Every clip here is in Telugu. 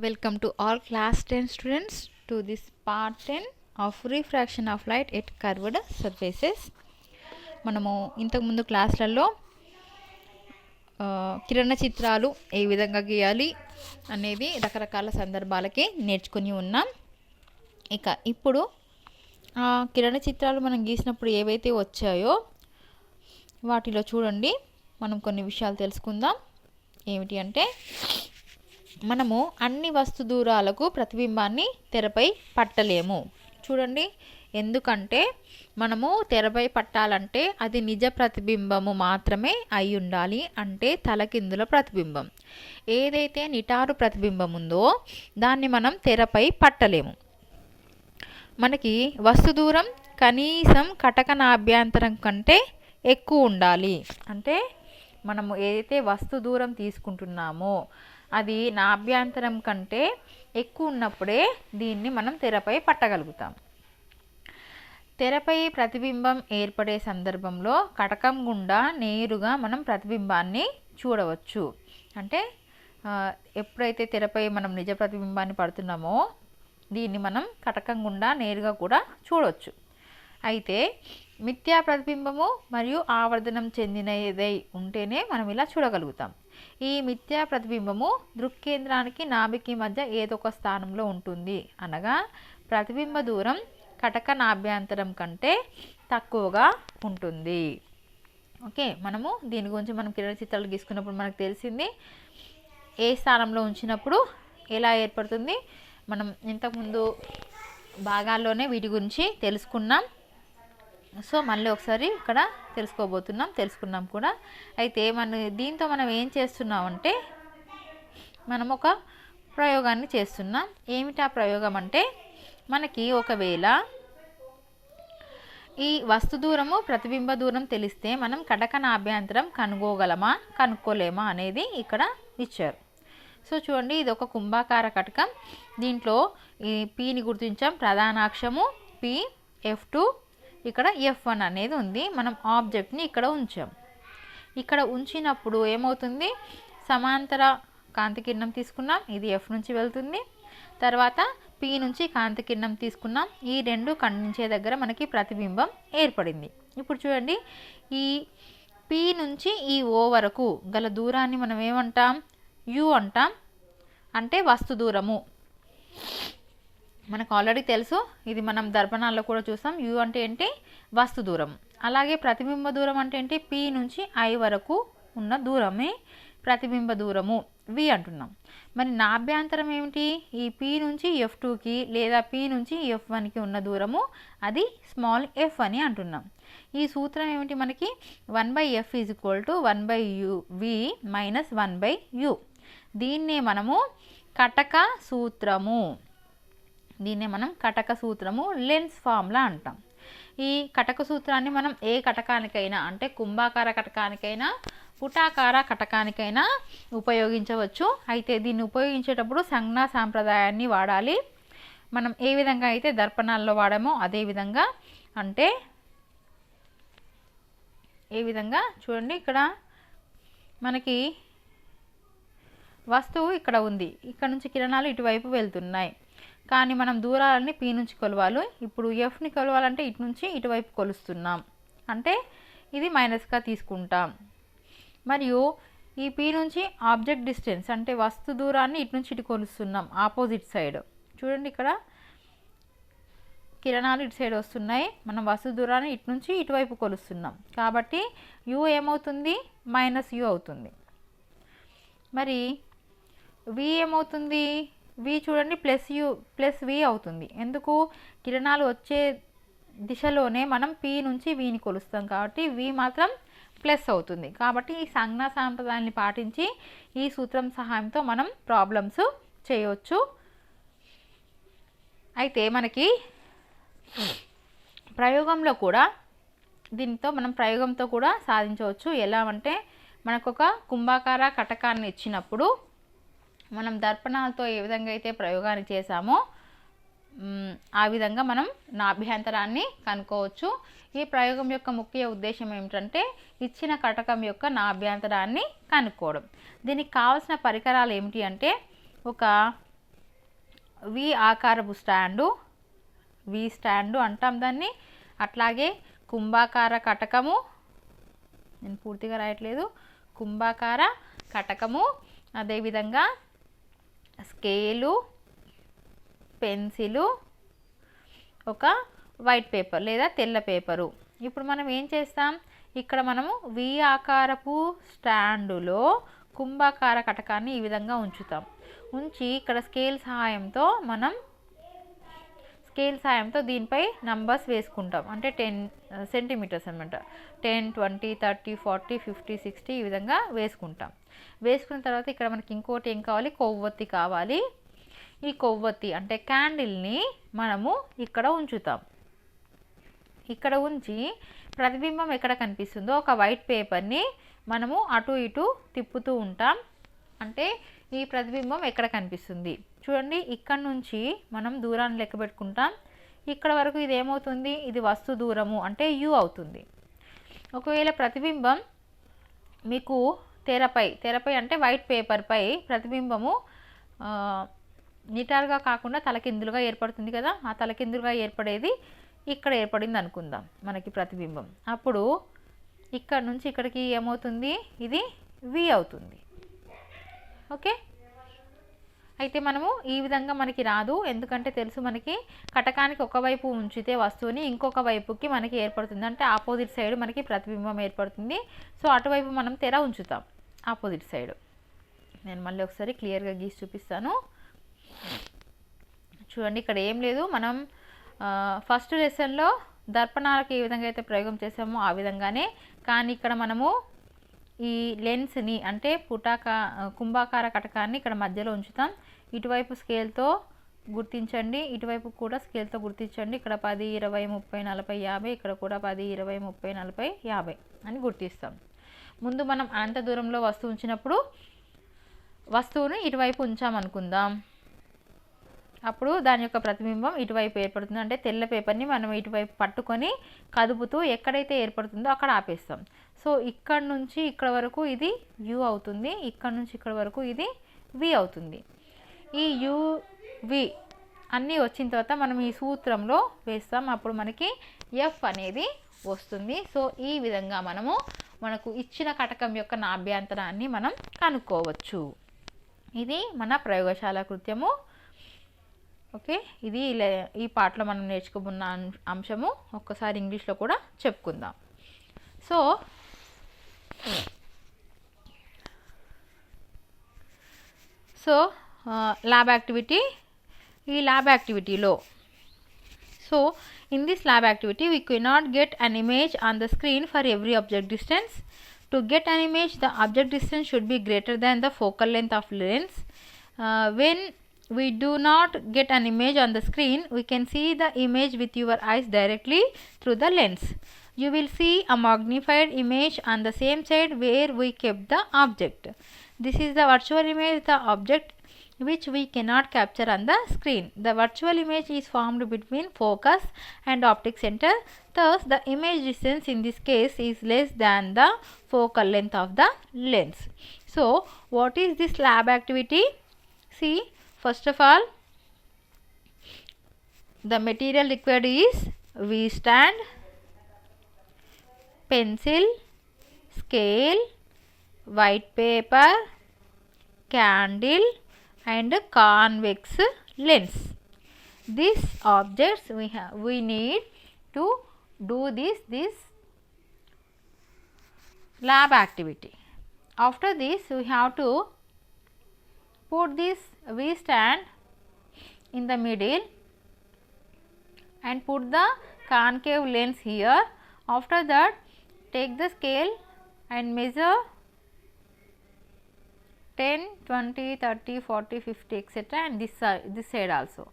Welcome to all class 10 students to this part 10 of refraction of light at curved surfaces. మనము ఇంతకు ముందు క్లాస్లలో కిరణ చిత్రాలు ఏ విధంగా గీయాలి అనేది రకరకాల సందర్భాలకి నేర్చుకొని ఉన్నాం. ఇక ఇప్పుడు కిరణ చిత్రాలు మనం గీసినప్పుడు ఏవైతే వచ్చాయో వాటిలో చూడండి మనం కొన్ని విషయాలు తెలుసుకుందాం. ఏమిటి అంటే మనము అన్ని వస్తు దూరాలకు ప్రతిబింబాన్ని తెరపై పట్టలేము. చూడండి, ఎందుకంటే మనము తెరపై పట్టాలంటే అది నిజ ప్రతిబింబము మాత్రమే అయి ఉండాలి, అంటే తలకిందుల ప్రతిబింబం. ఏదైతే నిటారు ప్రతిబింబం ఉందో దాన్ని మనం తెరపై పట్టలేము. మనకి వస్తు దూరం కనీసం కటకనాభ్యంతరం కంటే ఎక్కువ ఉండాలి. అంటే మనము ఏదైతే వస్తు దూరం తీసుకుంటున్నామో అది నాభ్యంతరం కంటే ఎక్కువ ఉన్నప్పుడే దీన్ని మనం తెరపై పట్టగలుగుతాం. తెరపై ప్రతిబింబం ఏర్పడే సందర్భంలో కటకం గుండా నేరుగా మనం ప్రతిబింబాన్ని చూడవచ్చు. అంటే ఎప్పుడైతే తెరపై మనం నిజ ప్రతిబింబాన్ని పడుతున్నామో దీన్ని మనం కటకం గుండా నేరుగా కూడా చూడవచ్చు. అయితే మిథ్యా ప్రతిబింబము మరియు ఆవర్ధనం చెందినదై ఉంటేనే మనం ఇలా చూడగలుగుతాం. ఈ మిథ్యా ప్రతిబింబము దృక్కేంద్రానికి నాభికి మధ్య ఏదో ఒక స్థానంలో ఉంటుంది, అనగా ప్రతిబింబ దూరం కటక నాభ్యంతరం కంటే తక్కువగా ఉంటుంది. ఓకే, మనము దీని గురించి మనం కిరణ చిత్రాలు గీసుకున్నప్పుడు మనకు తెలిసింది ఏ స్థానంలో ఉంచినప్పుడు ఎలా ఏర్పడుతుంది. మనం ఇంతకుముందు భాగాల్లోనే వీటి గురించి తెలుసుకున్నాం. సో మళ్ళీ ఒకసారి ఇక్కడ తెలుసుకున్నాం కూడా. అయితే దీంతో మనం ఏం చేస్తున్నామంటే మనం ఒక ప్రయోగాన్ని చేస్తున్నాం. ఏమిటి ఆ ప్రయోగం అంటే, మనకి ఒకవేళ ఈ వస్తు దూరము ప్రతిబింబ దూరం తెలిస్తే మనం కటకనాభ్యంతరం కనుక్కోలేమా అనేది ఇక్కడ ఇచ్చారు. సో చూడండి, ఇది ఒక కుంభాకార కటకం. దీంట్లో ఈ Pని గుర్తించాం, ప్రధానాక్షము P, F2, ఇక్కడ F1 అనేది ఉంది. మనం ఆబ్జెక్ట్ని ఇక్కడ ఉంచాం. ఇక్కడ ఉంచినప్పుడు ఏమవుతుంది, సమాంతర కాంతి కిరణం తీసుకున్నాం, ఇది F నుంచి వెళ్తుంది. తర్వాత P నుంచి కాంతి కిరణం తీసుకున్నాం, ఈ రెండు ఖండించే దగ్గర మనకి ప్రతిబింబం ఏర్పడింది. ఇప్పుడు చూడండి, ఈ P నుంచి ఈ O వరకు గల దూరాన్ని మనం ఏమంటాం, U అంటాం, అంటే వస్తు దూరము. మనకు ఆల్రెడీ తెలుసు, ఇది మనం దర్పణాల్లో కూడా చూసాం. U అంటే ఏంటి, వస్తు దూరం. అలాగే ప్రతిబింబ దూరం అంటే ఏంటి, P నుంచి I వరకు ఉన్న దూరమే ప్రతిబింబ దూరము, V అంటున్నాం. మరి నాభ్యంతరం ఏమిటి, ఈ P నుంచి F2కి లేదా P నుంచి F1కి ఉన్న దూరము, అది స్మాల్ f అని అంటున్నాం. ఈ సూత్రం ఏమిటి, మనకి 1/f = 1/v - 1/u. దీన్నే మనము కటక సూత్రము, లెన్స్ ఫార్ములా అంటాం. ఈ కటక సూత్రాన్ని మనం ఏ కటకానికైనా, అంటే కుంభాకార కటకానికైనా పుటాకార కటకానికైనా ఉపయోగించవచ్చు. అయితే దీన్ని ఉపయోగించేటప్పుడు సంజ్ఞా సాంప్రదాయాన్ని వాడాలి. మనం ఏ విధంగా అయితే దర్పణాల్లో వాడామో అదే విధంగా. అంటే ఏ విధంగా చూడండి, ఇక్కడ మనకి వస్తువు ఇక్కడ ఉంది, ఇక్కడ నుంచి కిరణాలు ఇటువైపు వెళ్తున్నాయి, కానీ మనం దూరాలని P నుంచి కొలవాలి. ఇప్పుడు Fని కొలవాలంటే ఇటు నుంచి ఇటువైపు కొలుస్తున్నాం, అంటే ఇది మైనస్గా తీసుకుంటాం. మరియు ఈ P నుంచి ఆబ్జెక్ట్ డిస్టెన్స్, అంటే వస్తు దూరాన్ని ఇటు నుంచి ఇటు కొలుస్తున్నాం, ఆపోజిట్ సైడ్. చూడండి, ఇక్కడ కిరణాలు ఇటు సైడ్ వస్తున్నాయి, మనం వస్తు దూరాన్ని ఇటు నుంచి ఇటువైపు కొలుస్తున్నాం, కాబట్టి U ఏమవుతుంది, -u అవుతుంది. మరి V ఏమవుతుంది, V చూడండి +v అవుతుంది. ఎందుకు, కిరణాలు వచ్చే దిశలోనే మనం P నుంచి Vని కొలుస్తాం, కాబట్టి V మాత్రం ప్లస్ అవుతుంది. కాబట్టి ఈ సంజ్ఞా సాంప్రదాయాన్ని పాటించి ఈ సూత్రం సహాయంతో మనం ప్రాబ్లమ్స్ చేయవచ్చు. అయితే మనకి ప్రయోగంతో కూడా సాధించవచ్చు. ఎలా అంటే, మనకొక కుంభాకార కటకాన్ని ఇచ్చినప్పుడు మనం దర్పణాలతో ఏ విధంగా అయితే ప్రయోగాన్ని చేసామో ఆ విధంగా మనం నాభ్యంతరాన్ని కనుక్కోవచ్చు. ఈ ప్రయోగం యొక్క ముఖ్య ఉద్దేశం ఏమిటంటే ఇచ్చిన కటకం యొక్క నాభ్యంతరాన్ని కనుక్కోవడం. దీనికి కావాల్సిన పరికరాలు ఏమిటి అంటే ఒక వి ఆకారపు స్టాండు, వి స్టాండు అంటాం దాన్ని. అట్లాగే కుంభాకార కటకము, నేను పూర్తిగా రాయట్లేదు, కుంభాకార కటకము, అదేవిధంగా స్కేలు, పెన్సిలు, ఒక వైట్ పేపర్ లేదా తెల్ల పేపరు. ఇప్పుడు మనం ఏం చేస్తాం, ఇక్కడ మనము వి ఆకారపు స్టాండులో కుంభాకార కటకాన్ని ఈ విధంగా ఉంచుతాం. ఉంచి ఇక్కడ స్కేల్ సాయంతో దీనిపై నంబర్స్ వేసుకుంటాం. అంటే 10 సెంటీమీటర్స్ అనమాట. 10, 20, 30, 40, 50, 60 ఈ విధంగా వేసుకుంటాం. వేసుకున్న తర్వాత ఇక్కడ మనకి ఇంకోటి ఏం కావాలి, కొవ్వొత్తి కావాలి. ఈ కొవ్వొత్తి అంటే క్యాండిల్ని మనము ఇక్కడ ఉంచుతాం. ఇక్కడ ఉంచి ప్రతిబింబం ఎక్కడ కనిపిస్తుందో ఒక వైట్ పేపర్ని మనము అటు ఇటు తిప్పుతూ ఉంటాం. అంటే ఈ ప్రతిబింబం ఎక్కడ కనిపిస్తుంది చూడండి. ఇక్కడ నుంచి మనం దూరాన్ని లెక్క పెట్టుకుంటాం. ఇక్కడ వరకు ఇది ఏమవుతుంది, ఇది వస్తు దూరము అంటే u అవుతుంది. ఒకవేళ ప్రతిబింబం మీకు తెరపై అంటే వైట్ పేపర్పై ప్రతిబింబము నిటారుగా కాకుండా తలకిందులుగా ఏర్పడుతుంది కదా. ఆ తలకిందులుగా ఏర్పడేది ఇక్కడ ఏర్పడింది అనుకుందాం మనకి ప్రతిబింబం. అప్పుడు ఇక్కడ నుంచి ఇక్కడికి ఏమవుతుంది, ఇది v అవుతుంది. ఓకే. అయితే మనము ఈ విధంగా మనకి రాదు, ఎందుకంటే తెలుసు మనకి కటకానికి ఒకవైపు ఉంచితే వస్తువుని ఇంకొక వైపుకి మనకి ఏర్పడుతుంది. అంటే ఆపోజిట్ సైడ్ మనకి ప్రతిబింబం ఏర్పడుతుంది. సో అటువైపు మనం తెర ఉంచుతాం ఆపోజిట్ సైడ్. నేను మళ్ళీ ఒకసారి క్లియర్గా గీసి చూపిస్తాను. చూడండి, ఇక్కడ ఏం లేదు, మనం ఫస్ట్ లెసన్లో దర్పణాలకు ఏ విధంగా అయితే ప్రయోగం చేసామో ఆ విధంగానే. కానీ ఇక్కడ మనము ఈ లెన్స్ని అంటే కుంభాకార కటకాన్ని ఇక్కడ మధ్యలో ఉంచుతాం. ఇటువైపు స్కేల్తో గుర్తించండి, ఇటువైపు కూడా స్కేల్తో గుర్తించండి. ఇక్కడ 10, 20, 30, 40, 50, ఇక్కడ కూడా 10, 20, 30, 40, 50 అని గుర్తిస్తాం. ముందు మనం అంత దూరంలో వస్తువు ఉంచినప్పుడు వస్తువుని ఇటువైపు ఉంచామనుకుందాం. అప్పుడు దాని యొక్క ప్రతిబింబం ఇటువైపు ఏర్పడుతుంది. అంటే తెల్ల పేపర్ని మనం ఇటువైపు పట్టుకొని కదుపుతూ ఎక్కడైతే ఏర్పడుతుందో అక్కడ ఆపేస్తాం. సో ఇక్కడ నుంచి ఇక్కడ వరకు ఇది u అవుతుంది, ఇక్కడ నుంచి ఇక్కడ వరకు ఇది v అవుతుంది. ఈ u v అన్నీ వచ్చిన తర్వాత మనం ఈ సూత్రంలో వేస్తాం. అప్పుడు మనకి f అనేది వస్తుంది. సో ఈ విధంగా మనకు ఇచ్చిన కటకం యొక్క నాభ్యంతరాన్ని మనం కనుక్కోవచ్చు. ఇది మన ప్రయోగశాల కృత్యము. ఓకే, ఇది ఈ పాటలో మనం నేర్చుకున్న అంశము. ఒక్కసారి ఇంగ్లీష్లో కూడా చెప్పుకుందాం. So lab activity. ఈ lab యాక్టివిటీలో in this lab activity we cannot get an image on the screen for every object distance. To get an image, the object distance should be greater than the focal length of lens. When we do not get an image on the screen, we can see the image with your eyes directly through the lens. You will see a magnified image on the same side where we kept the object. This is the virtual image of the object which we cannot capture on the screen. The virtual image is formed between focus and optic center. Thus, the image distance in this case is less than the focal length of the lens. So, what is this lab activity? See, first of all, the material required is V stand, pencil, scale, white paper, candle and convex lens. These objects we need to do this lab activity. After this, we have to put this V stand in the middle and put the concave lens here. After that, take the scale and measure 10, 20, 30, 40, 50 etc. and this side also.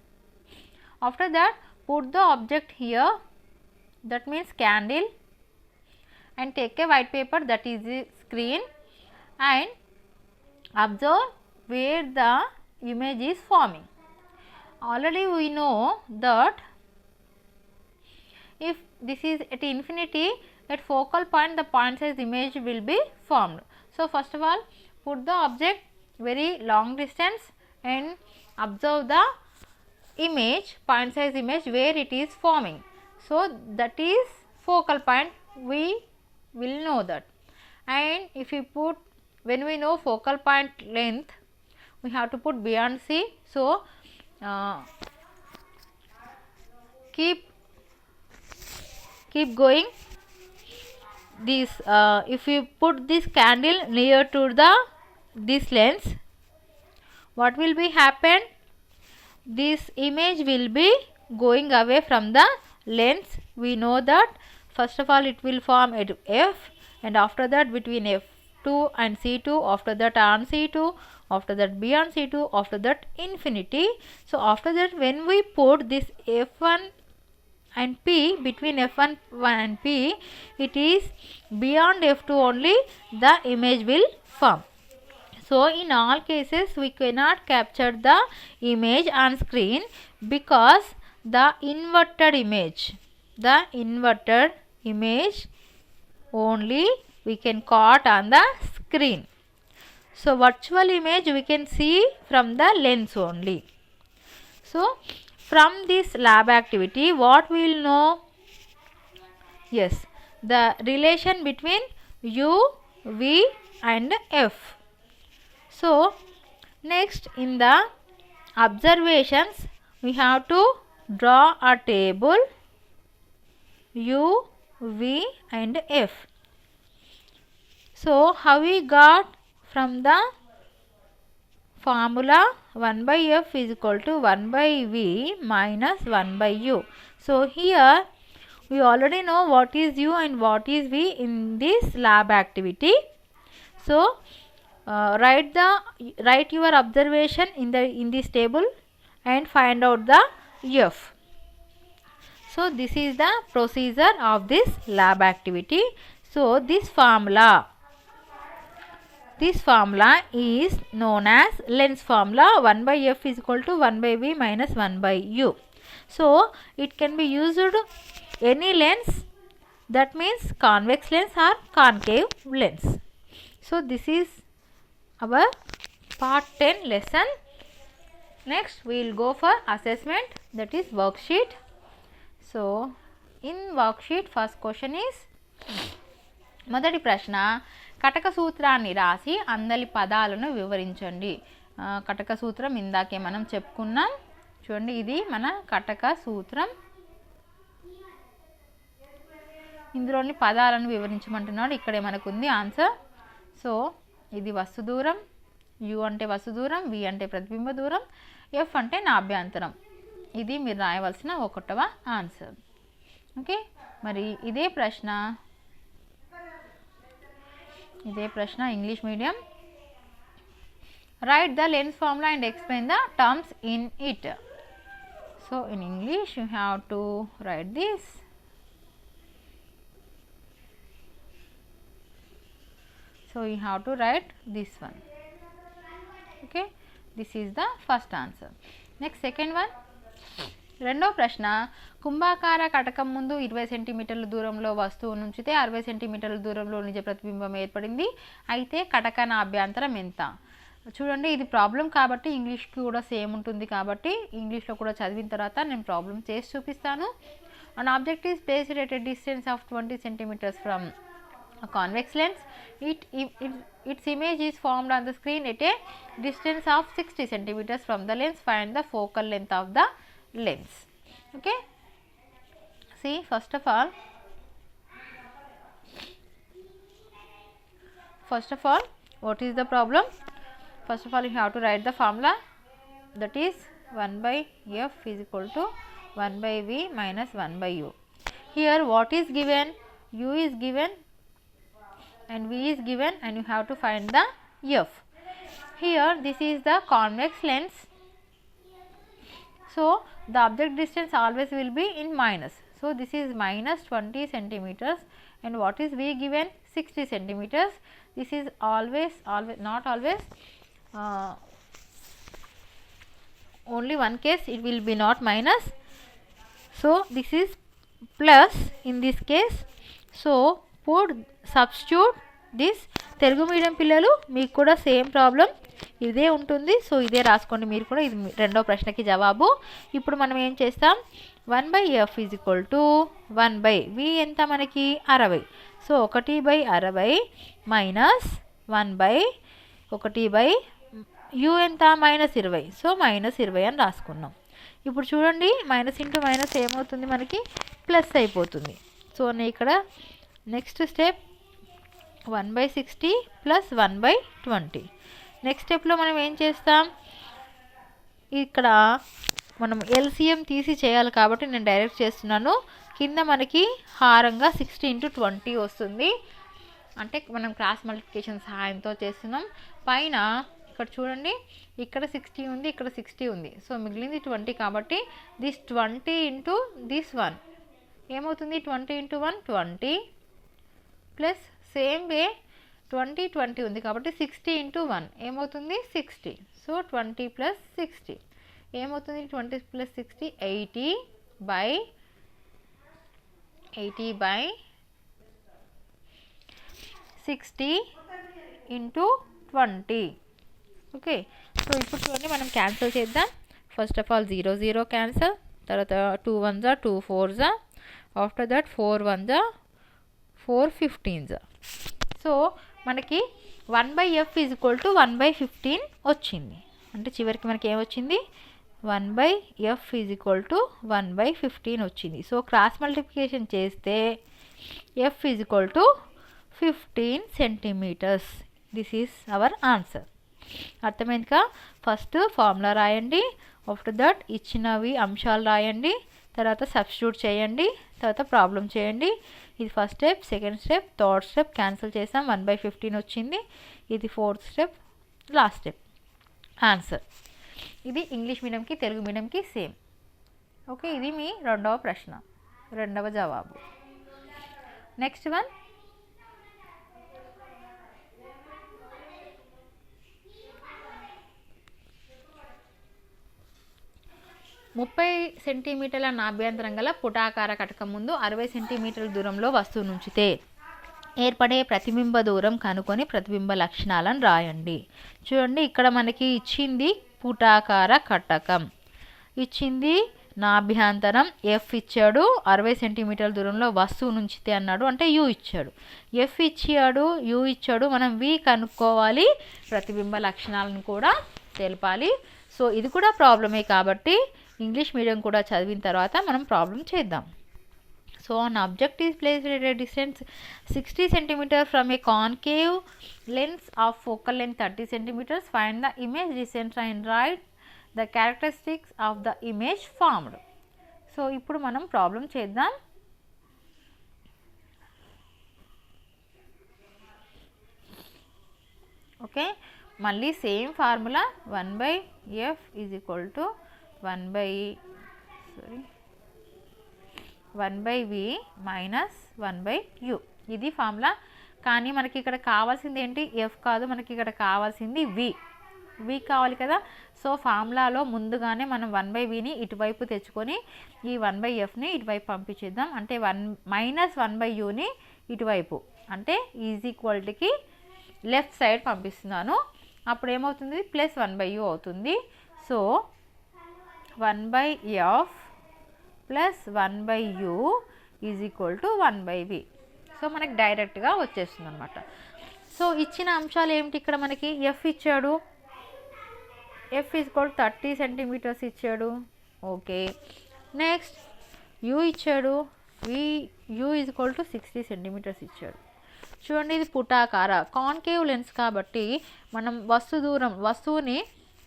After that, put the object here, that means candle, and take a white paper, that is the screen, and observe where the image is forming. Already we know that if this is at infinity, at focal point the point size image will be formed. So, first of all, put the object very long distance and observe the image, point size image where it is forming. So that is focal point, we will know that. And if you put, when we know focal point length, we have to put beyond C. So keep going. This if you put this candle near to this lens, what will be happen? This image will be going away from the lens. We know that first of all it will form at F, and after that between F2 and C2, after that on C2, after that beyond C2, after that infinity. So after that, when we put this F1 and P, between F1 and P, it is beyond F2 only the image will form. So in all cases we cannot capture the image on screen because the inverted image only we can caught on the screen. So virtual image we can see from the lens only. So from this lab activity, what we will know? Yes, the relation between U, V and F. So next, in the observations, we have to draw a table U, V and F. So how we got? From the formula 1 by F is equal to 1 by V minus 1 by U. So here we already know what is U and what is V in this lab activity. So write your observation in this table and find out the F. So this is the procedure of this lab activity. So this formula is known as lens formula. 1 by F is equal to 1 by V minus 1 by U. So it can be used any lens, that means convex lens or concave lens. So this is our part 10 lesson. Next we will go for assessment, that is worksheet. So in worksheet, first question is, మొదటి ప్రశ్న, కటక సూత్రాన్ని రాసి అందలి పదాలను వివరించండి. కటక సూత్రం ఇందాకే మనం చెప్పుకున్నాం. చూడండి, ఇది మన కటక సూత్రం. ఇందులోని పదాలను వివరించమంటున్నాడు. ఇక్కడే మనకు ఉంది ఆన్సర్. సో ఇది వస్తు దూరం, యు అంటే వస్తు దూరం, వి అంటే ప్రతిబింబ దూరం, ఎఫ్ అంటే నాభ్యంతరం. ఇది మీరు రాయవలసిన ఒకటవ ఆన్సర్. ఓకే, మరి ఇదే ప్రశ్న English medium. Right the lens formula and explain the terms in it. So in English you have to right this. So you have to write this one. Okay, this is the first answer. Next, second one. రెండో ప్రశ్న, కుంభాకార కటకం ముందు 20 సెంటీమీటర్ల దూరంలో వస్తువు నుంచితే 60 సెంటీమీటర్ల దూరంలో నిజ ప్రతిబింబం ఏర్పడింది. అయితే కటక నాభ్యంతరం ఎంత? చూడండి, ఇది ప్రాబ్లం కాబట్టి ఇంగ్లీష్కి కూడా సేమ్ ఉంటుంది కాబట్టి ఇంగ్లీష్లో కూడా చదివిన తర్వాత నేను ప్రాబ్లం చేసి చూపిస్తాను. An object is placed at a distance of 20 centimeters from a convex lens. Its image is formed on the screen at a distance of 60 centimeters from the lens. Find the focal length of the lens. Okay, see, first of all what is the problem? First of all you have to write the formula, that is 1 by F is equal to 1 by V minus 1 by U. Here what is given? U is given and V is given, and you have to find the F. Here this is the convex lens, so the object distance always will be in minus. So this is minus 20 centimeters, and what is V given? 60 centimeters. This is always not always, only one case it will be not minus. So this is plus in this case. So substitute this. Telugu medium పిల్లలు మీకు కూడా సేమ్ ప్రాబ్లం ఇదే ఉంటుంది. సో ఇదే రాసుకోండి మీరు కూడా. ఇది రెండో ప్రశ్నకి జవాబు. ఇప్పుడు మనం ఏం చేస్తాం, 1/f = 1/v ఎంత మనకి 60. సో 1/60 మైనస్ 1/1/u ఎంత -20. సో -20 అని రాసుకున్నాం. ఇప్పుడు చూడండి మైనస్ ఇంటూ మైనస్ ఏమవుతుంది మనకి ప్లస్ అయిపోతుంది. సో నేను ఇక్కడ నెక్స్ట్ స్టెప్ 1/60 ప్లస్ 1/20. నెక్స్ట్ స్టెప్లో మనం ఏం చేస్తాం, ఇక్కడ మనం ఎల్సిఎం తీసి చేయాలి కాబట్టి నేను డైరెక్ట్ చేస్తున్నాను. కింద మనకి హారంగా 60 × 20 వస్తుంది. అంటే మనం క్రాస్ మల్టిప్లికేషన్ సహాయంతో చేస్తున్నాం. పైన ఇక్కడ చూడండి ఇక్కడ 60 ఉంది, ఇక్కడ 60 ఉంది. సో మిగిలింది 20 కాబట్టి దిస్ 20 × దిస్ 1 ఏమవుతుంది, 20 × 1 20 ప్లస్ సేమ్ వే 20 ఉంది కాబట్టి 60 × 1 ఏమవుతుంది 60. సో 20 + 60 ఏమవుతుంది, 20 + 60 80/60 × 20. ఓకే. సో ఇప్పుడు చూడండి మనం క్యాన్సిల్ చేద్దాం. ఫస్ట్ ఆఫ్ ఆల్ 0 0 క్యాన్సిల్, తర్వాత 2 1s 2 4s, after that 4 1s 4 15s. So మనకి 1/f = 1/15 వచ్చింది. అంటే చివరికి మనకి ఏమొచ్చింది, 1/f = 1/15 వచ్చింది. సో క్రాస్ మల్టిప్లికేషన్ చేస్తే f = 15 centimetres. This is our answer. అర్థమైందిగా. ఫస్ట్ ఫార్ములా రాయండి, ఆఫ్టర్ దట్ ఇచ్చినవి అంశాలు రాయండి, తర్వాత సబ్స్టిట్యూట్ చేయండి, తర్వాత ప్రాబ్లం చేయండి. ఇది first step. Second step, third step cancel చేసాం, 1/15 వచ్చింది. ఇది fourth step, last step answer. ఇది ఇంగ్లీష్ మీడియంకి తెలుగు మీడియంకి సేమ్. ఓకే. ఇది మీ రెండవ ప్రశ్న, రెండవ జవాబు. నెక్స్ట్ వన్, 30 సెంటీమీటర్ల నాభ్యంతరం గల పుటాకార కటకం ముందు 60 సెంటీమీటర్ల దూరంలో వస్తువును ఉంచితే ఏర్పడే ప్రతిబింబ దూరం కనుక్కొని ప్రతిబింబ లక్షణాలను రాయండి. చూడండి ఇక్కడ మనకి ఇచ్చింది పుటాకార కటకం, ఇచ్చింది నాభ్యంతరం ఎఫ్ ఇచ్చాడు, 60 సెంటీమీటర్ల దూరంలో వస్తువును ఉంచితే అన్నాడు, అంటే యూ ఇచ్చాడు. ఎఫ్ ఇచ్చాడు, యూ ఇచ్చాడు, మనం వి కనుక్కోవాలి, ప్రతిబింబ లక్షణాలను కూడా తెలపాలి. సో ఇది కూడా ప్రాబ్లమే కాబట్టి ఇంగ్లీష్ మీడియం కూడా చదివిన తర్వాత మనం ప్రాబ్లం చేద్దాం. So an object is placed at a distance 60 cm from a concave lens of focal length 30 cm. Find the image distance and write the characteristics of the image formed. So ఇప్పుడు మనం ప్రాబ్లం చేద్దాం. ఓకే, మళ్ళీ same formula 1/f = 1/v minus 1/u. ఇది ఫార్ములా. కానీ మనకి ఇక్కడ కావాల్సింది ఏంటి, ఎఫ్ కాదు, మనకి ఇక్కడ కావాల్సింది వి కావాలి కదా. సో ఫార్ములాలో ముందుగానే మనం 1/vని ఇటువైపు తెచ్చుకొని ఈ 1/fని ఇటువైపు పంపించేద్దాం. అంటే -1/uని ఇటువైపు, అంటే =కి లెఫ్ట్ సైడ్ పంపిస్తున్నాను. అప్పుడు ఏమవుతుంది, +1/u అవుతుంది. So 1/f plus 1/u = 1/v. So మనకి డైరెక్ట్గా వచ్చేస్తుంది అనమాట. సో ఇచ్చిన అంశాలు ఏమిటి, ఇక్కడ మనకి ఎఫ్ ఇచ్చాడు, ఎఫ్ = 30 సెంటీమీటర్స్ ఇచ్చాడు. ఓకే. నెక్స్ట్ యూ ఇచ్చాడు, యూ = 60 సెంటీమీటర్స్ ఇచ్చాడు. చూడండి ఇది పుటాకార కాన్కేవ్ లెన్స్ కాబట్టి మనం వస్తువుని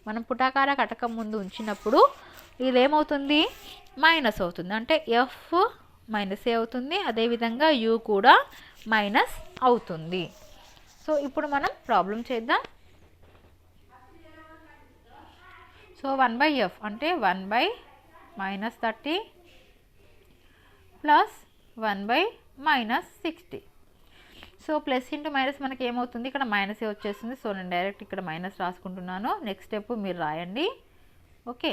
మనం పుటాకార కటకం ముందు ఉంచినప్పుడు ఇదేమవుతుంది, మైనస్ అవుతుంది. అంటే ఎఫ్ మైనసే అవుతుంది, అదేవిధంగా యూ కూడా మైనస్ అవుతుంది. సో ఇప్పుడు మనం ప్రాబ్లం చేద్దాం. సో 1/f అంటే 1/-30 plus 1/-60. So plus into minus మనకి ఏమవుతుంది, ఇక్కడ మైనసే వచ్చేస్తుంది. సో నేను డైరెక్ట్ ఇక్కడ మైనస్ రాసుకుంటున్నాను. నెక్స్ట్ స్టెప్ మీరు రాయండి. ఓకే.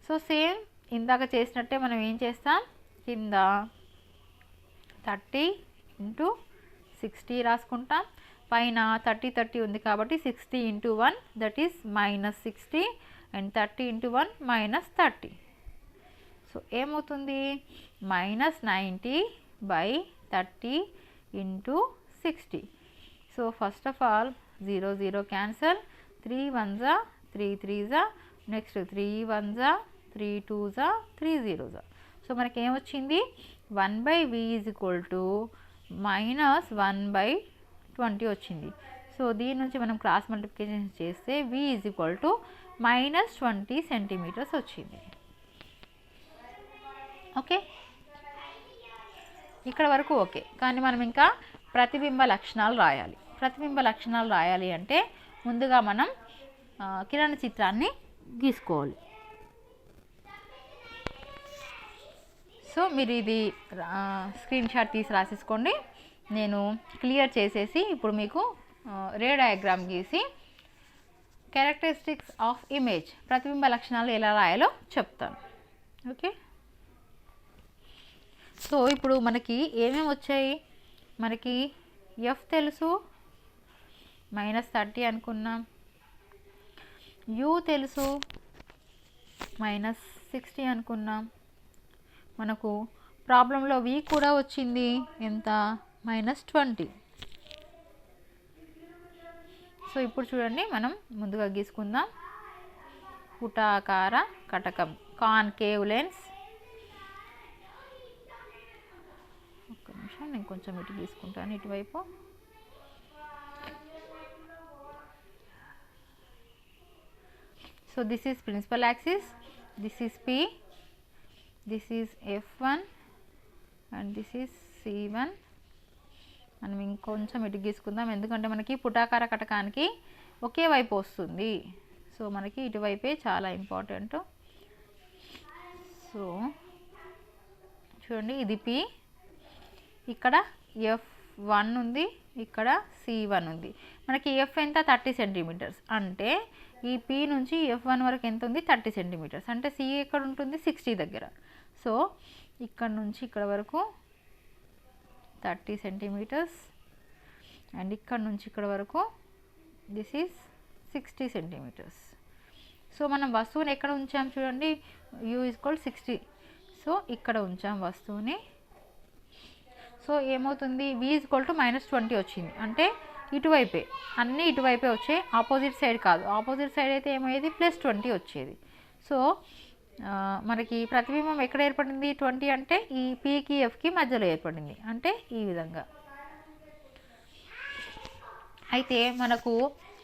సో సేమ్ ఇందాక చేసినట్టే మనం ఏం చేస్తాం, కింద 30 × 60 రాసుకుంటాం. పైన 30 30 ఉంది కాబట్టి 60 into 1 that is -60 and 30 into 1 -30. So ఏమవుతుంది -90/30 into 60. So first of all 0 0 cancel, 3 1s 3 3s, next 3 1s 3 2s 3 0s. So మనకి ఏమొచ్చింది 1/v -1/20 వచ్చింది. సో దీని నుంచి మనం క్రాస్ మల్టిప్లికేషన్ చేస్తే v -20 సెంటీమీటర్స్ వచ్చింది. ఓకే, ఇక్కడ వరకు ఓకే. కానీ మనం ఇంకా ప్రతిబింబ లక్షణాలు రాయాలి. ప్రతిబింబ లక్షణాలు రాయాలి అంటే ముందుగా మనం కిరణ చిత్రాన్ని గీసుకోవాలి. సో మీరు ఇది స్క్రీన్ షాట్ తీసి రాసేసుకోండి. నేను క్లియర్ చేసేసి ఇప్పుడు మీకు రే డయాగ్రామ్ గీసి క్యారెక్టరిస్టిక్స్ ఆఫ్ ఇమేజ్ ప్రతిబింబ లక్షణాలు ఎలా రాయాలో చెప్తాను. ఓకే, సో ఇప్పుడు మనకి ఏమేమి వచ్చాయి, మనకి ఎఫ్ తెలుసు -30 అనుకున్నాం, యూ తెలుసు -60 అనుకున్నాం, మనకు ప్రాబ్లంలో వి కూడా వచ్చింది ఎంత -20. సో ఇప్పుడు చూడండి మనం ముందుగా గీసుకుందాం. పుటాకార కటకం కాన్కేవ్ లెన్స్. ఒక్క నిమిషం, నేను కొంచెం ఇటు గీసుకుంటాను ఇటువైపు. So this is principal axis, this is P, this is F1 and this is C1. మనం ఇంకొంచెం ఇటు గీసుకుందాం, ఎందుకంటే మనకి పుటాకార కటకానికి ఒకే వైపు వస్తుంది. సో మనకి ఇటువైపే చాలా ఇంపార్టెంట్. సో చూడండి ఇది P, ఇక్కడ F1 ఉంది, ఇక్కడ C1 ఉంది. మనకి F ఎంత 30 సెంటీమీటర్స్, అంటే ఈ P నుంచి F1 వరకు ఎంత ఉంది 30 సెంటీమీటర్స్, అంటే C ఎక్కడ ఉంటుంది 60 దగ్గర. సో ఇక్కడ నుంచి ఇక్కడ వరకు 30 సెంటీమీటర్స్ అండ్ ఇక్కడ నుంచి ఇక్కడ వరకు దిస్ ఈజ్ 60 సెంటీమీటర్స్. సో మనం వస్తువుని ఎక్కడ ఉంచాం చూడండి, u = 60. సో ఇక్కడ ఉంచాం వస్తువుని. సో ఏమవుతుంది v -20 వచ్చింది, అంటే ఇటువైపే అన్నీ ఇటువైపే వచ్చాయి, ఆపోజిట్ సైడ్ కాదు. ఆపోజిట్ సైడ్ అయితే ఏమయ్యేది +20 వచ్చేది. సో మనకి ప్రతిబింబం ఎక్కడ ఏర్పడింది 20 అంటే ఈ Pకి Fకి మధ్యలో ఏర్పడింది, అంటే ఈ విధంగా. అయితే మనకు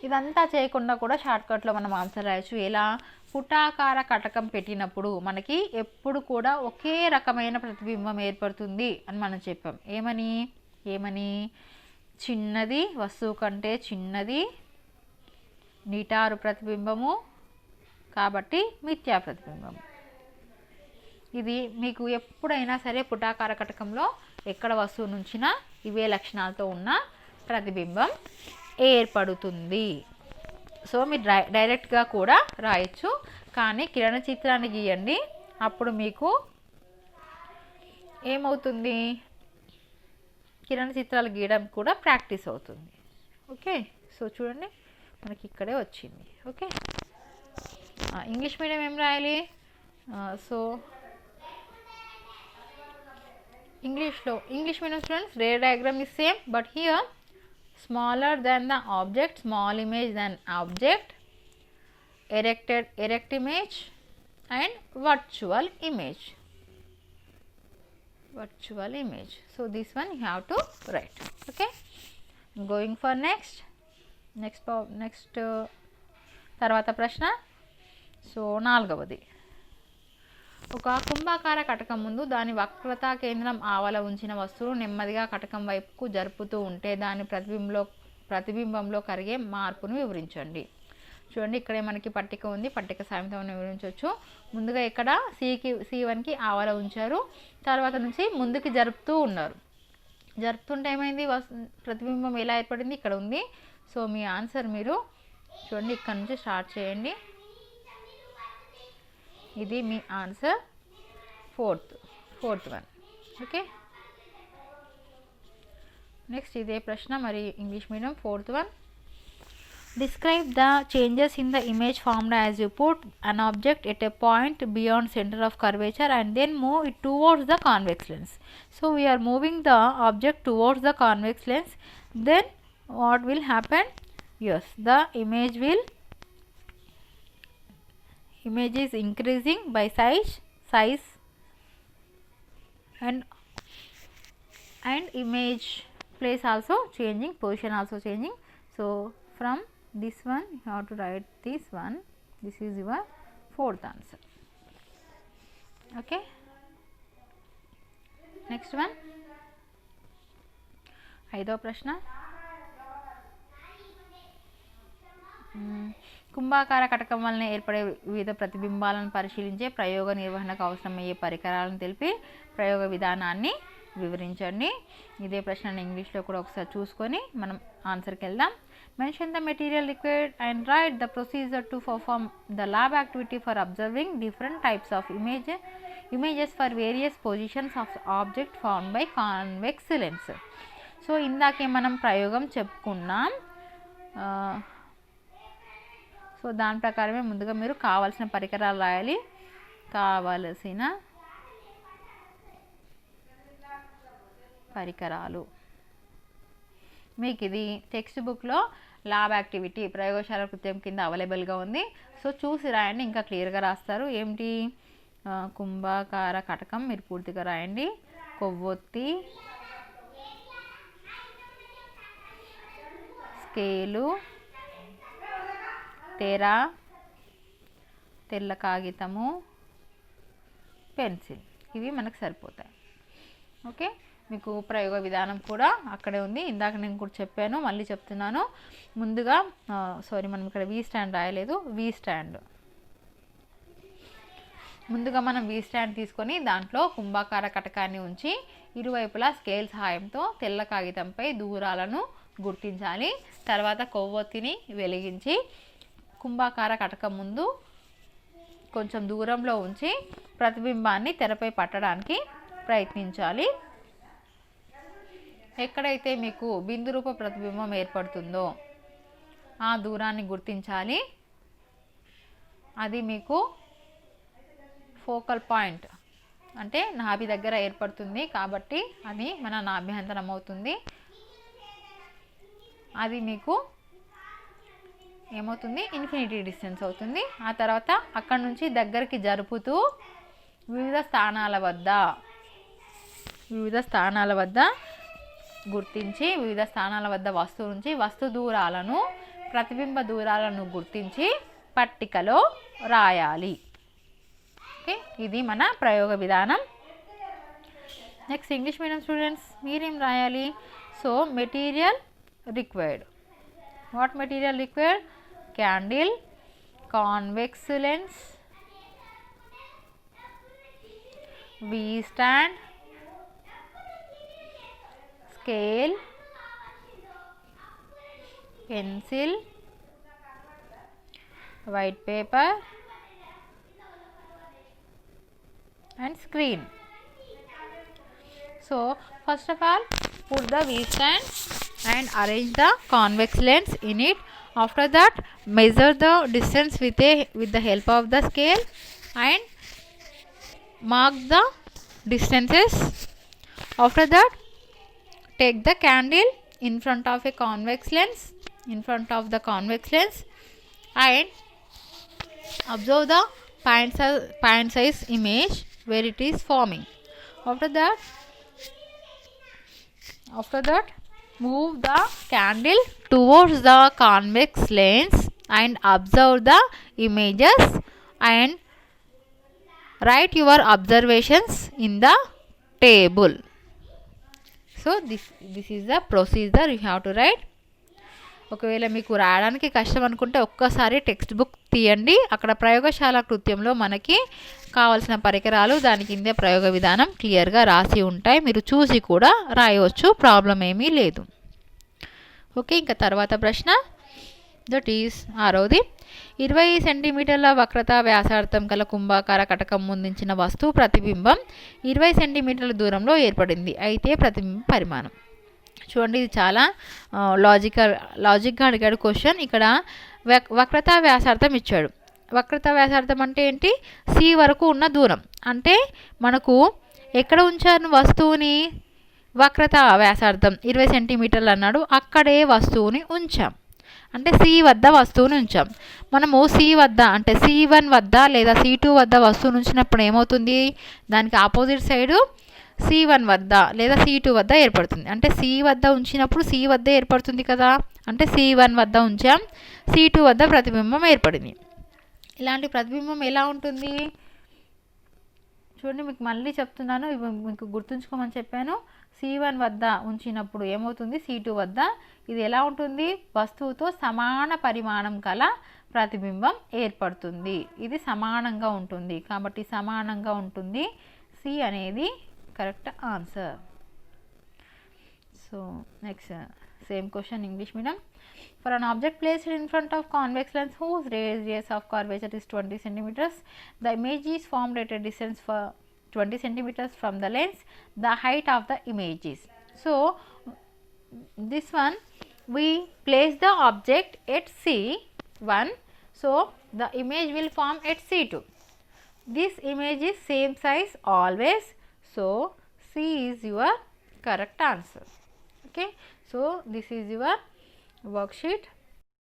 ఇదంతా చేయకుండా కూడా షార్ట్కట్లో మనం ఆన్సర్ రాయొచ్చు. ఎలా, పుటాకార కటకం పెట్టినప్పుడు మనకి ఎప్పుడు కూడా ఒకే రకమైన ప్రతిబింబం ఏర్పడుతుంది అని మనం చెప్పాం. ఏమని చిన్నది, వస్తువు కంటే చిన్నది, నిటారు ప్రతిబింబము, కాబట్టి మిథ్యా ప్రతిబింబం. ఇది మీకు ఎప్పుడైనా సరే పుటాకార కటకంలో ఎక్కడ వస్తువు నుంచినా ఇవే లక్షణాలతో ఉన్న ప్రతిబింబం ఏర్పడుతుంది. సో మీరు డైరెక్ట్గా కూడా రాయొచ్చు, కానీ కిరణ చిత్రాన్ని గీయండి, అప్పుడు మీకు ఏమవుతుంది కిరణ చిత్రాలు గీయడం కూడా ప్రాక్టీస్ అవుతుంది. ఓకే, సో చూడండి మనకి ఇక్కడే వచ్చింది. ఓకే, ఇంగ్లీష్ మీడియం ఏం రాయాలి, so English medium students ray diagram is same, but here smaller than the object, small image than object, erect image and virtual image. So this one you have to write. Okay, going for next తర్వాత ప్రశ్న. సో 4వది, ఒక కుంభాకార కటకం ముందు దాని వక్రతా కేంద్రం ఆవల ఉంచిన వస్తువు నెమ్మదిగా కటకం వైపుకు జరుపుతూ ఉంటే దాని ప్రతిబింబంలో కరిగే మార్పును వివరించండి. చూడండి ఇక్కడే మనకి పట్టిక ఉంది, పట్టిక సాయంతో మనం వివరించవచ్చు. ముందుగా ఇక్కడ C1కి ఆవల ఉంచారు, తర్వాత నుంచి ముందుకి జరుపుతూ ఉన్నారు. జరుపుతుంటే ఏమైంది, ప్రతిబింబం ఎలా ఏర్పడింది ఇక్కడ ఉంది. సో మీ ఆన్సర్ మీరు చూడండి ఇక్కడ నుంచి స్టార్ట్ చేయండి. ఇది మీ answer, fourth one. Okay, next ఇదే ప్రశ్న మరి English medium 4th one. Describe the changes in the image formed as you put an object at a point beyond center of curvature and then move it towards the convex lens. So we are moving the object towards the convex lens. Then what will happen? Yes, the image is increasing by size and image place also changing, position also changing. So from this one you have to write this one. This is your 4th answer. Okay, next one, 5వ ప్రశ్న. కుంభాకార కటకం వలన ఏర్పడే వివిధ ప్రతిబింబాలను పరిశీలించే ప్రయోగ నిర్వహణకు అవసరమయ్యే పరికరాలను తెలిపి ప్రయోగ విధానాన్ని వివరించండి. ఇదే ప్రశ్నను ఇంగ్లీష్లో కూడా ఒకసారి చూసుకొని మనం ఆన్సర్కి వెళ్దాం. Mention the material required and write the procedure to perform the lab activity for observing different types of images for various positions of object found by convex lens. So ఇందాకే మనం ప్రయోగం చెప్పుకున్నాం. సో దాని ప్రకారమే ముందుగా మీరు కావాల్సిన పరికరాలు రాయాలి. కావలసిన పరికరాలు మీకు ఇది టెక్స్ట్ బుక్లో ల్యాబ్ యాక్టివిటీ ప్రయోగశాల కృత్యం కింద అవైలబుల్గా ఉంది. సో చూసి రాయండి, ఇంకా క్లియర్గా రాస్తారు. ఏమిటి? కుంభాకార కటకం మీరు పూర్తిగా రాయండి. కొవ్వొత్తి, స్కేలు, తెర, తెల్ల కాగితము, పెన్సిల్, ఇవి మనకు సరిపోతాయి. ఓకే, మీకు ప్రయోగ విధానం కూడా అక్కడే ఉంది. ఇందాక నేను కూడా చెప్పాను, మళ్ళీ చెప్తున్నాను. ముందుగా మనం ఇక్కడ వి స్టాండ్ రాయలేదు. ముందుగా మనం వి స్టాండ్ తీసుకొని దాంట్లో కుంభాకార కటకాన్ని ఉంచి ఇరువైపులా స్కేల్ సహాయంతో తెల్ల కాగితంపై దూరాలను గుర్తించాలి. తర్వాత కొవ్వొత్తిని వెలిగించి కుంభాకార కటకం ముందు కొంచెం దూరంలో ఉంచి ప్రతిబింబాన్ని తెరపై పట్టడానికి ప్రయత్నించాలి. ఎక్కడైతే మీకు బిందు రూప ప్రతిబింబం ఏర్పడుతుందో ఆ దూరాన్ని గుర్తించాలి. అది మీకు ఫోకల్ పాయింట్ అంటే నాభి దగ్గర ఏర్పడుతుంది కాబట్టి అది మన నాభ్యంతరం అవుతుంది. అది మీకు ఏమవుతుంది? ఇన్ఫినిటీ డిస్టెన్స్ అవుతుంది. ఆ తర్వాత అక్కడ నుంచి దగ్గరికి జరుపుతూ వివిధ స్థానాల వద్ద గుర్తించి వివిధ స్థానాల వద్ద వస్తువు నుంచి వస్తు దూరాలను ప్రతిబింబ దూరాలను గుర్తించి పట్టికలో రాయాలి. ఓకే, ఇది మన ప్రయోగ విధానం. నెక్స్ట్ ఇంగ్లీష్ మీడియం స్టూడెంట్స్ మీరేం రాయాలి? So material required. What material required? Candle, convex lens, V stand, scale, pencil, white paper and screen. So first of all put the V stand and arrange the convex lens in it. After that measure the distance with the help of the scale and mark the distances. After that take the candle in front of a convex lens, and observe the point size image where it is forming. After that move the candle towards the convex lens and observe the images and write your observations in the table. So this is the procedure you have to write. ఒకవేళ మీకు రాయడానికి కష్టం అనుకుంటే ఒక్కసారి టెక్స్ట్ బుక్ తీయండి. అక్కడ ప్రయోగశాల కృత్యంలో మనకి కావాల్సిన పరికరాలు దాని కిందే ప్రయోగ విధానం క్లియర్గా రాసి ఉంటాయి. మీరు చూసి కూడా రాయవచ్చు, ప్రాబ్లం ఏమీ లేదు. ఓకే, ఇంకా తర్వాత ప్రశ్న దట్ ఈస్ 6వది. 20 సెంటీమీటర్ల వక్రత వ్యాసార్థం గల కుంభాకార కటకం ముందించిన వస్తువు ప్రతిబింబం 20 సెంటీమీటర్ల దూరంలో ఏర్పడింది. అయితే ప్రతిబింబ పరిమాణం చూడండి, ఇది చాలా లాజిక్గా అడిగాడు క్వశ్చన్. ఇక్కడ వక్రతా వ్యాసార్థం ఇచ్చాడు. వక్రతా వ్యాసార్థం అంటే ఏంటి? సి వరకు ఉన్న దూరం. అంటే మనకు ఎక్కడ ఉంచారు వస్తువుని? వక్రతా వ్యాసార్థం 20 సెంటీమీటర్లు అన్నాడు, అక్కడే వస్తువుని ఉంచాం. అంటే సి వద్ద వస్తువుని ఉంచాం. మనము సి వద్ద అంటే C1 వద్ద లేదా C2 వద్ద వస్తువుని ఉంచినప్పుడు ఏమవుతుంది? దానికి ఆపోజిట్ సైడు C1 వద్ద లేదా C2 వద్ద ఏర్పడుతుంది. అంటే సి వద్ద ఉంచినప్పుడు సి వద్ద ఏర్పడుతుంది కదా. అంటే C1 వద్ద ఉంచాం, C2 వద్ద ప్రతిబింబం ఏర్పడింది. ఇలాంటి ప్రతిబింబం ఎలా ఉంటుంది? చూడండి, మీకు మళ్ళీ చెప్తున్నాను, ఇవి మీకు గుర్తుంచుకోమని చెప్పాను. C1 వద్ద ఉంచినప్పుడు ఏమవుతుంది? C2 వద్ద. ఇది ఎలా ఉంటుంది? వస్తువుతో సమాన పరిమాణం గల ప్రతిబింబం ఏర్పడుతుంది. ఇది సమానంగా ఉంటుంది కాబట్టి సమానంగా ఉంటుంది. సి అనేది correct answer. So next same question, English medium. For an object placed in front of convex lens whose radius of curvature is 20 centimeters, the image is formed at a distance for 20 centimeters from the lens. The height of the image is. So this one, we place the object at C1, so the image will form at C2. This image is same size always, so C is your correct answer. Okay, so this is your worksheet.